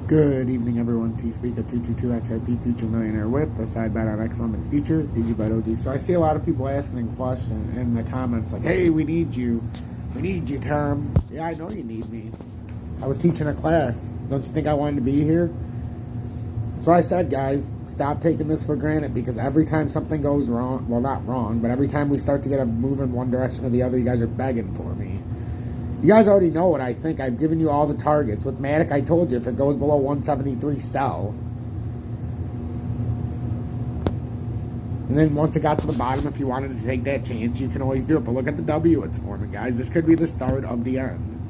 Good evening, everyone. T-Speak, a 222 XRP Future Millionaire with a side bet on excellent future. Digibet OG. So I see a lot of people asking in question in the comments like, hey, we need you. We need you, Tom. Yeah, I know you need me. I was teaching a class. Don't you think I wanted to be here? So I said, guys, stop taking this for granted because every time something goes wrong, well, not wrong, but every time we start to get a move in one direction or the other, you guys are begging for me. You guys already know what I think. I've given you all the targets. With Matic, I told you if it goes below 173, sell. And then once it got to the bottom, if you wanted to take that chance, you can always do it. But look at the W it's forming, guys. This could be the start of the end.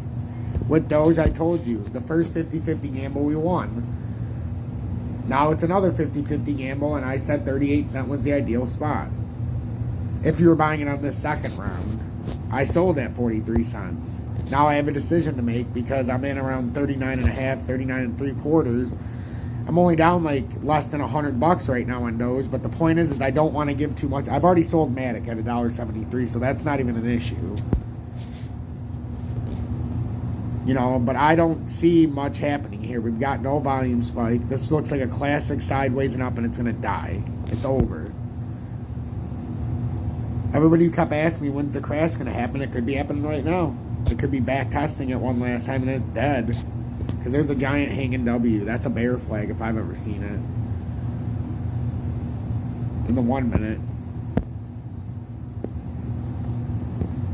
With Doge, I told you, the first 50-50 gamble we won. Now it's another 50-50 gamble, and I said 38 cent was the ideal spot. If you were buying it on this second round, I sold at 43 cents. Now I have a decision to make because I'm in around 39.5, 39.75. I'm only down like less than $100 right now on Doge, but the point is I don't want to give too much. I've already sold Matic at $1.73, so that's not even an issue. You know, but I don't see much happening here. We've got no volume spike. This looks like a classic sideways and up, and it's going to die. It's over. Everybody who kept asking me when's the crash going to happen, it could be happening right now. It could be back testing it one last time and then it's dead. Because there's a giant hanging W. That's a bear flag if I've ever seen it. In the 1 minute.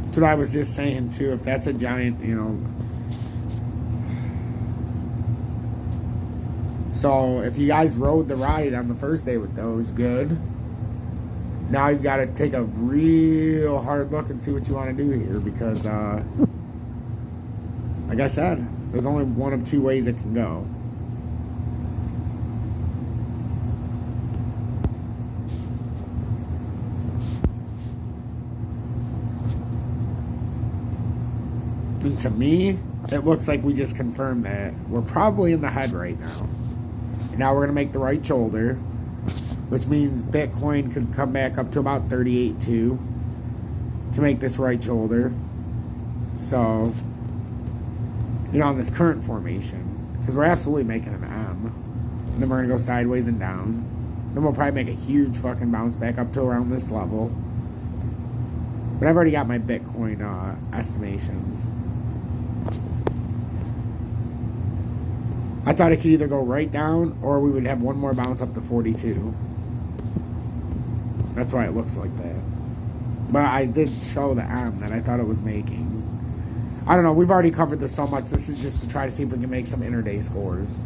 That's what I was just saying too. If that's a giant, you know. So if you guys rode the ride on the first day with those, good. Now you've got to take a real hard look and see what you want to do here because, like I said, there's only one of two ways it can go. And to me, it looks like we just confirmed that. We're probably in the head right now. And now we're going to make the right shoulder, which means Bitcoin could come back up to about 38.2 to make this right shoulder. So, you know, on this current formation, because we're absolutely making an M. And then we're going to go sideways and down. Then we'll probably make a huge fucking bounce back up to around this level. But I've already got my Bitcoin estimations. I thought it could either go right down or we would have one more bounce up to 42. That's why it looks like that. But I did show the M that I thought it was making. I don't know. We've already covered this so much. This is just to try to see if we can make some interday scores.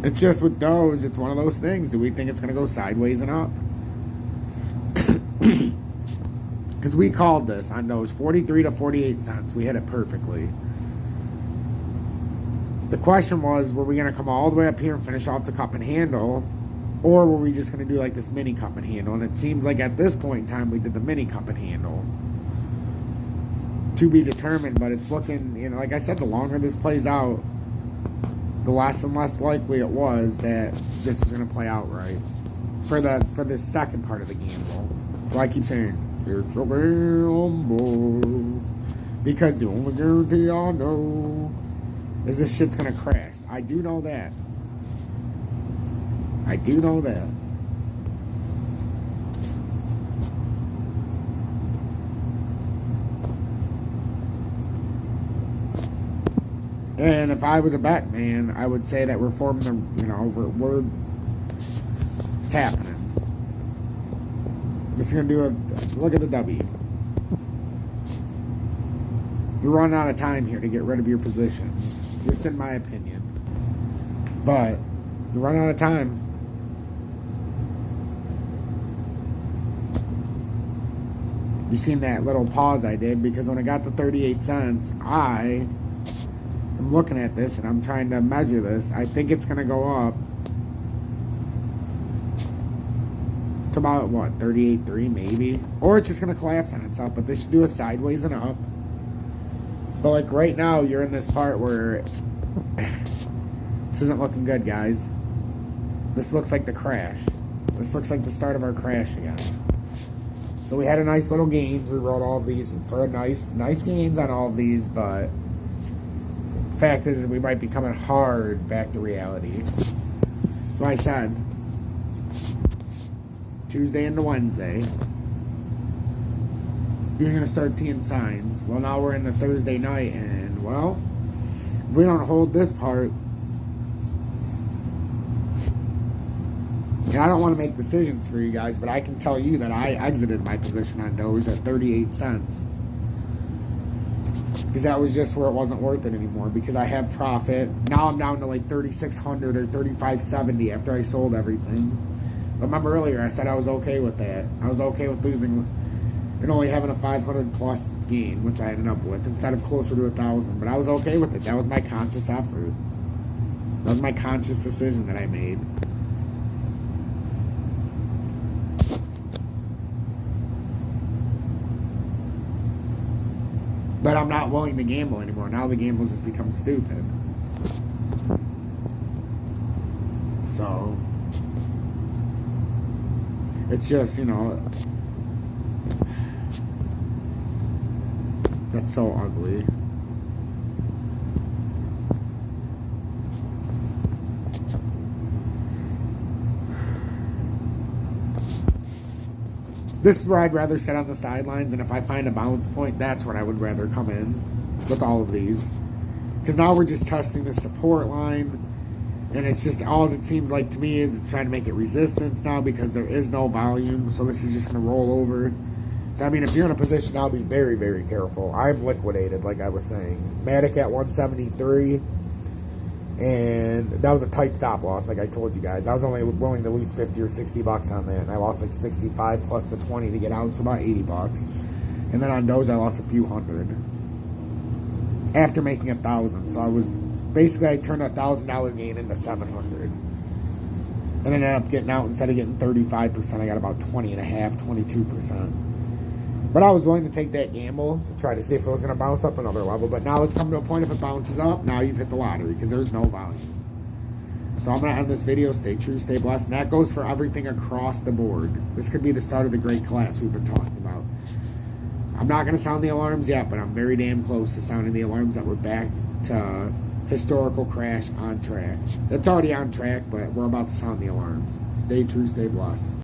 It's just with Doge, it's one of those things. Do we think it's going to go sideways and up? Because we called this on Doge 43 to 48 cents. We hit it perfectly. The question was, were we going to come all the way up here and finish off the cup and handle? Or were we just going to do like this mini cup and handle? And it seems like at this point in time, we did the mini cup and handle. To be determined, but it's looking, you know, like I said, the longer this plays out, the less and less likely it was that this was going to play out right. For this second part of the gamble. So I keep saying, it's a gamble. Because the only guarantee I know is this shit's gonna crash. I do know that. I do know that. And if I was a bet man, I would say that we're forming the, you know, we're it's happening. This is gonna do a look at the W. You're running out of time here to get rid of your positions, just in my opinion. But you're running out of time. You seen that little pause I did because when I got to 38 cents, I am looking at this and I'm trying to measure this. I think it's gonna go up to about what, 38.3 maybe, or it's just gonna collapse on itself. But this should do a sideways and up. But like right now, you're in this part where this isn't looking good, guys. This looks like the crash. This looks like the start of our crash again. So we had a nice little gains. We wrote all of these for a nice gains on all of these, but the fact is we might be coming hard back to reality. So I said Tuesday into Wednesday, you're going to start seeing signs. Well, now we're in the Thursday night, and, well, if we don't hold this part, and I don't want to make decisions for you guys, but I can tell you that I exited my position on Doge at 38 cents. Because that was just where it wasn't worth it anymore, because I have profit. Now I'm down to like 3,600 or 3,570 after I sold everything. But remember earlier, I said I was okay with that. I was okay with losing and only having a 500 plus gain, which I ended up with, instead of closer to 1,000. But I was okay with it. That was my conscious effort. That was my conscious decision that I made. But I'm not willing to gamble anymore. Now the gamble just becomes stupid. So it's just, you know, that's so ugly. This is where I'd rather sit on the sidelines, and if I find a balance point, that's when I would rather come in with all of these. Because now we're just testing the support line, and it's just, all it seems like to me is it's trying to make it resistance now because there is no volume, so this is just going to roll over. So, I mean, if you're in a position now, be very, very careful. I'm liquidated, like I was saying. Matic at 173. And that was a tight stop loss, like I told you guys. I was only willing to lose 50 or 60 bucks on that. And I lost like 65 plus the 20 to get out, so about 80 bucks. And then on Doge, I lost a few hundred after making 1,000. So I was basically, I turned a $1,000 gain into 700. And I ended up getting out, instead of getting 35%, I got about 20.5, 22%. But I was willing to take that gamble to try to see if it was going to bounce up another level. But now it's come to a point, if it bounces up, now you've hit the lottery because there's no volume. So I'm going to end this video. Stay true, stay blessed. And that goes for everything across the board. This could be the start of the great collapse we've been talking about. I'm not going to sound the alarms yet, but I'm very damn close to sounding the alarms that we're back to historical crash on track. It's already on track, but we're about to sound the alarms. Stay true, stay blessed.